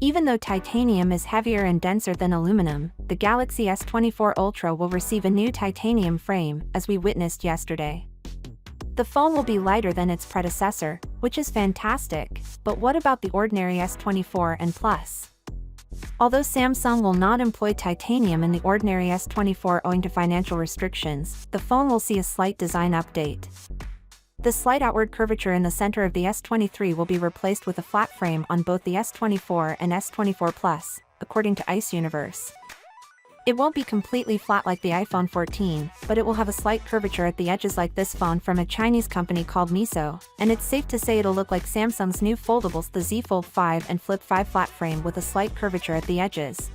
Even though titanium is heavier and denser than aluminum, the Galaxy S24 Ultra will receive a new titanium frame, as we witnessed yesterday. The phone will be lighter than its predecessor, which is fantastic, but what about the ordinary S24 and Plus? Although Samsung will not employ titanium in the ordinary S24 owing to financial restrictions, the phone will see a slight design update. The slight outward curvature in the center of the S23 will be replaced with a flat frame on both the S24 and S24 Plus, according to Ice Universe. It won't be completely flat like the iPhone 14, but it will have a slight curvature at the edges like this phone from a Chinese company called Miso, and it's safe to say it'll look like Samsung's new foldables, the Z Fold 5 and Flip 5 flat frame with a slight curvature at the edges.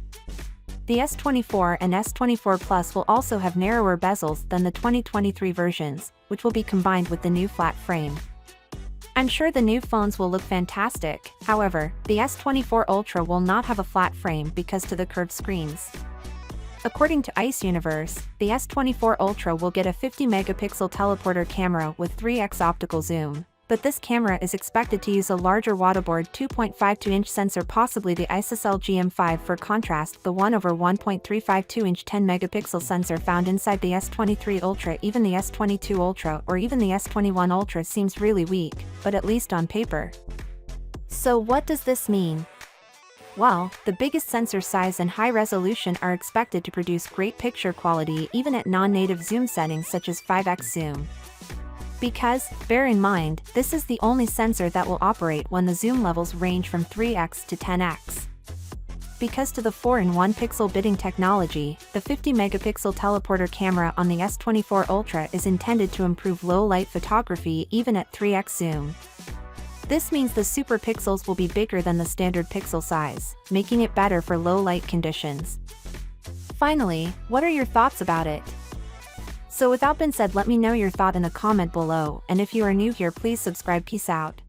The S24 and S24 Plus will also have narrower bezels than the 2023 versions, which will be combined with the new flat frame. I'm sure the new phones will look fantastic, however, the S24 Ultra will not have a flat frame because to the curved screens. According to Ice Universe, the S24 Ultra will get a 50-megapixel teleporter camera with 3x optical zoom, but this camera is expected to use a larger waterboard 2.52-inch sensor, possibly the ISOCELL GM5. For contrast, the 1/1.352-inch 10-megapixel sensor found inside the S23 Ultra, even the S22 Ultra or even the S21 Ultra seems really weak, but at least on paper. So what does this mean? Well, the biggest sensor size and high resolution are expected to produce great picture quality even at non-native zoom settings such as 5x zoom. Because, bear in mind, this is the only sensor that will operate when the zoom levels range from 3x to 10x. Because to the 4-in-1 pixel bidding technology, the 50-megapixel teleporter camera on the S24 Ultra is intended to improve low-light photography even at 3x zoom. This means the super pixels will be bigger than the standard pixel size, making it better for low-light conditions. Finally, what are your thoughts about it? So without being said, let me know your thought in a comment below, and if you are new here, please subscribe. Peace out.